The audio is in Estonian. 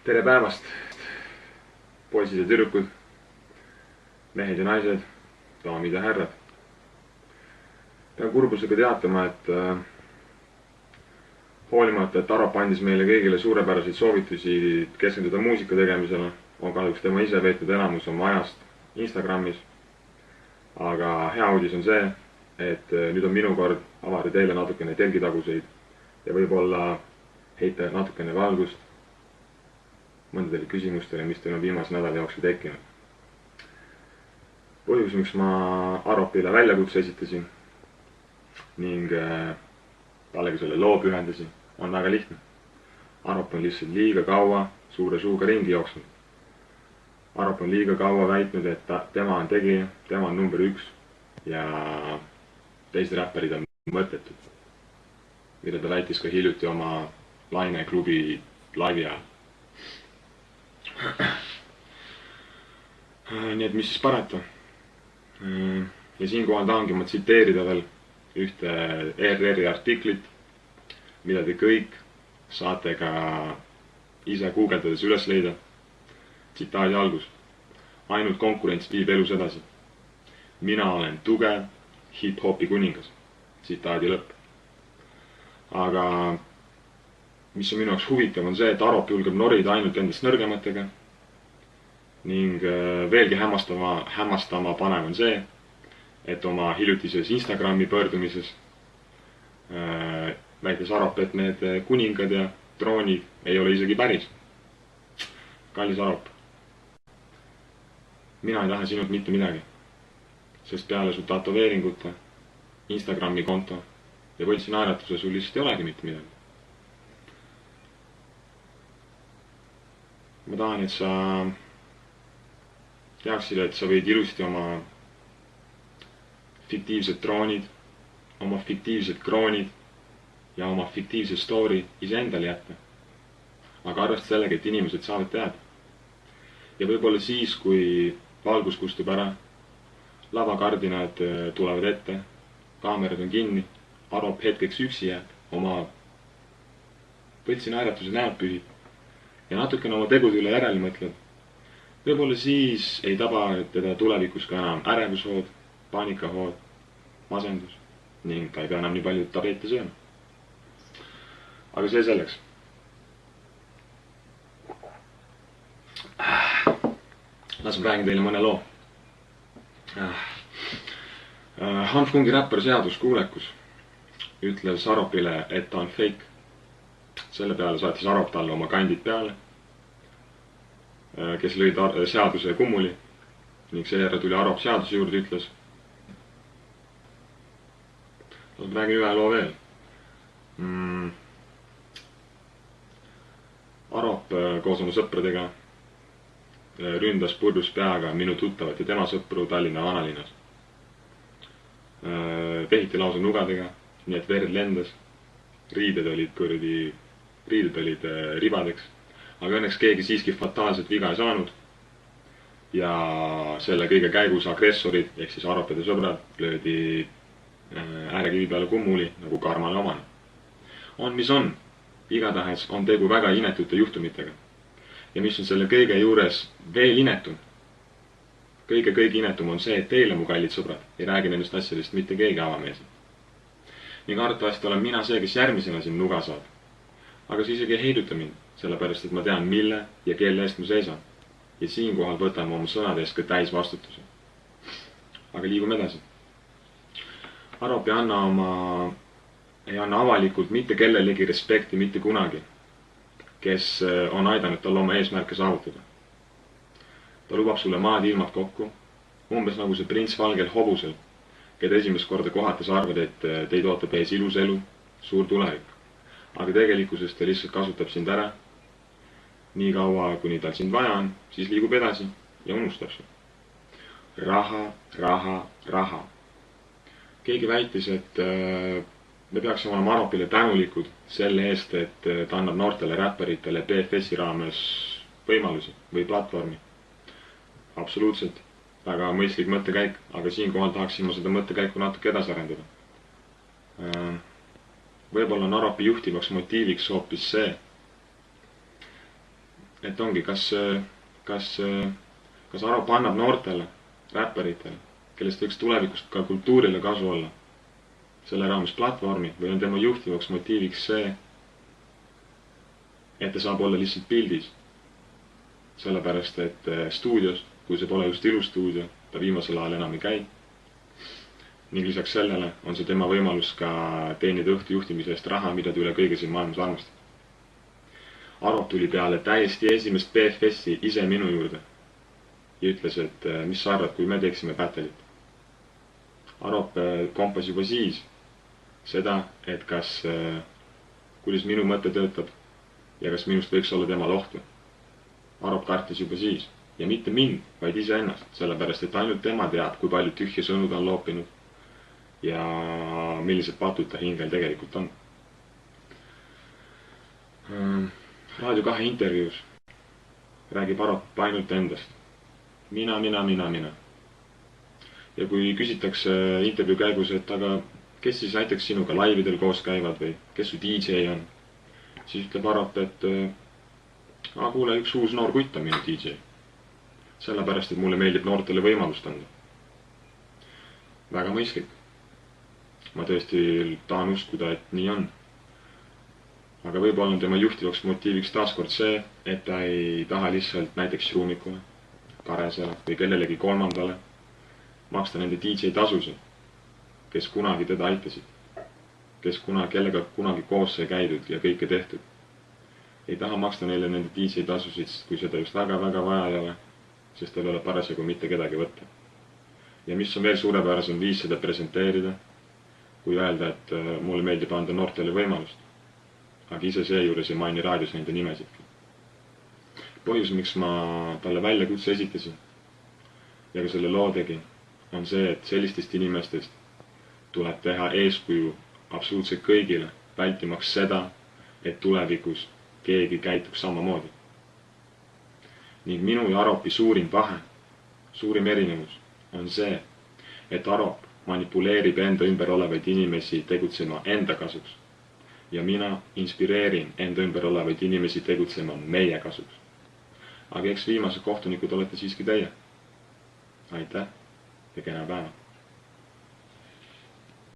Tere päevast, poisid ja tüdrukud, mehed ja naised, daamid ja härrad. Pean kurbusega teatama, et hoolimata, et Arop andis meile kõigile suurepäraseid soovitusi keskenduda muusika tegemisele, on kahjuks tema ise veetnud enamus oma ajast Instagramis. Aga hea uudis on see, et nüüd on minu kord avada teile natukene telgitaguseid ja võib-olla heita natukene valgust mõndadele küsimustele, mis teil on viimase nädala jooksul tekkinud. Põhjus, miks ma Aropile väljakutse esitasin ning talle selle loo pühendasin, on väga lihtne. Arop on lihtsalt liiga kaua suure suuga ringi jooksnud. Arop on liiga kaua väitnud, et tema on tegija, tema on number 1 ja teised räpparid on mõttetud, mida ta väitis ka hiljuti oma Laine klubi laivi ajal. Nii et mis siis parata. Ja siinkohal tahangi ma tsiteerida veel ühte ERR-i artiklit, mida te kõik saate ka ise guugeldades üles leida. Tsitaadi algus. Ainult konkurents viib elus edasi. Mina olen tugev hip-hopi kuningas. Tsitaadi lõpp. Aga mis on minu jaoks huvitav on see, et Arop julgeb norida ainult endast nõrgematega ning veelgi hämmastama panev on see, et oma hiljutises Instagrami pöördumises väitis Arop, et need kuningad ja troonid ei ole isegi päris. Kallis Arop, mina ei taha sinult mitte midagi, sest peale su tatoveeringute, Instagrami konto ja võltsinaeratuse sul lihtsalt ei olegi mitte midagi. Ma tahan, et sa teaksid, et sa võid ilusti oma fiktiivsed troonid, oma fiktiivsed kroonid ja oma fiktiivse story iseendale jätta. Aga arvesta sellega, et inimesed saavad teada. Ja võib-olla siis, kui valgus kustub ära, lavakardinad tulevad ette, kaamerad on kinni, Arop hetkeks üksi jääb, oma võltsinaeratuse näod pühib ja natukene oma tegude üle järele mõtleb. Võib-olla siis ei taba teda tulevikus ka enam ärevushood, paanikahood, masendus ning ta ei pea enam nii palju tablette sööma. Aga see selleks. Las ma räägin teile mõne loo. Hanf Kungi räppar Seadus Kuulekus ütles Aropile, et ta on fake. Selle peale saatis Arop talle oma kandid peale, kes lõid Seaduse kummuli ning seejärel tuli Arop Seaduse juurde ütles. Räägin ühe loo veel. Arop koos oma sõpradega ründas purjus peaga minu tuttavat ja tema sõpru Tallinna vanalinnas. Vehiti lausa nugadega, nii et verd lendas. Riided olid ribadeks, aga õnneks keegi siiski fataalset viga ei saanud. Ja selle kõige käigus agressorid, ehk siis Aropide sõbrad, löödi äärekivi peale kummuli nagu karmale omane. On mis on, igatahes on tegu väga inetute juhtumitega. Ja mis on selle kõige juures veel inetum? Kõige inetum on see, et teile, mu kallid sõbrad, ei räägi nendest asjadest mitte keegi avameelselt. Ning arvatavasti olen mina see, kes järgmisena siin nuga saab. Aga see isegi ei heiduta mind, sellepärast et ma tean, mille ja kelle eest ma seisan. Ja siinkohal võtame oma sõnade eest ka täis vastutuse. Aga liigume edasi. Arop ei anna avalikult mitte kellelegi respekti mitte kunagi, kes on aidanud tal oma eesmärke saavutada. Ta lubab sulle maad ilmad kokku, umbes nagu see prints valgel hobusel, keda esimest korda kohates arvad, et teid ootab ees ilus elu, suur tulevik. Aga tegelikkuses ta lihtsalt kasutab sind ära. Nii kaua, kuni tal sind vaja on, siis liigub edasi ja unustab su. Raha. Keegi väitis, et me peaksime olema Aropile tänulikud selle eest, et ta annab noortele räpparitele BFS-i raames võimalusi või platvormi. Absoluutselt. Väga mõistlik mõttekäik, aga siinkohal tahaksin ma seda mõttekäiku natuke edasi arendada. Võib-olla on Aropi juhtivaks motiiviks hoopis see, et ongi, kas Arop annab noortele räpparitele, kellest võiks tulevikus ka kultuurile kasu olla, selle raames platvormi, või on tema juhtivaks motiiviks see, et ta saab olla lihtsalt pildis. Sellepärast, et stuudios, kui see pole just ilustuudio, ta viimasel ajal enam ei käi. Ning lisaks sellele on see tema võimalus ka teenida õhtu juhtimise eest raha, mida ta üle kõige siin maailmas armastab. Arop tuli peale täiesti esimest BFS-i ise minu juurde ja ütles, et mis sa arvad, kui me teeksime battle'it. Arop kompas juba siis seda, et kuidas minu mõte töötab ja kas minust võiks olla tema lohtu. Arop kartis juba siis ja mitte mind, vaid iseennast, sellepärast et ainult tema teab, kui palju tühja sõnu ta on loopinud ja millised patud ta hingel tegelikult on. Raadio 2 intervjuus räägib Arop ainult endast. Mina. Ja kui küsitakse intervjuu käigus, et aga kes siis näiteks sinuga laividel koos käivad või kes su DJ on, siis ütleb Arop, et kuule, üks uus noor kutt on minu DJ. Sellepärast, et mulle meeldib noortele võimalust anda. Väga mõistlik. Ma tõesti tahan uskuda, et nii on. Aga võib-olla on tema juhtivaks motiiviks taaskord see, et ta ei taha lihtsalt näiteks Šrumikule, Karesele või kellelegi kolmandale maksta nende DJ tasusid, kes kunagi teda aitasid, kellega kunagi koos sai käidud ja kõike tehtud. Ei taha maksta neile nende DJ tasusid, kui seda just väga vaja ei ole, sest tal ei ole parasjagu mitte kedagi võtta. Ja mis on veel suurepärasem viis seda presenteerida, kui öelda, et mulle meeldib anda noortele võimalust, aga ise seejuures ei maini raadios nende nimesidki. Põhjus, miks ma talle väljakutse esitasin ja ka selle loo tegin, on see, et sellistest inimestest tuleb teha eeskuju absoluutselt kõigile, vältimaks seda, et tulevikus keegi käituks samamoodi. Ning minu ja Aropi suurim vahe, suurim erinevus on see, et Arop manipuleerib enda ümber olevaid inimesi tegutsema enda kasuks ja mina inspireerin enda ümber olevaid inimesi tegutsema meie kasuks. Aga eks viimased kohtunikud olete siiski teie. Aitäh ja kena päeva!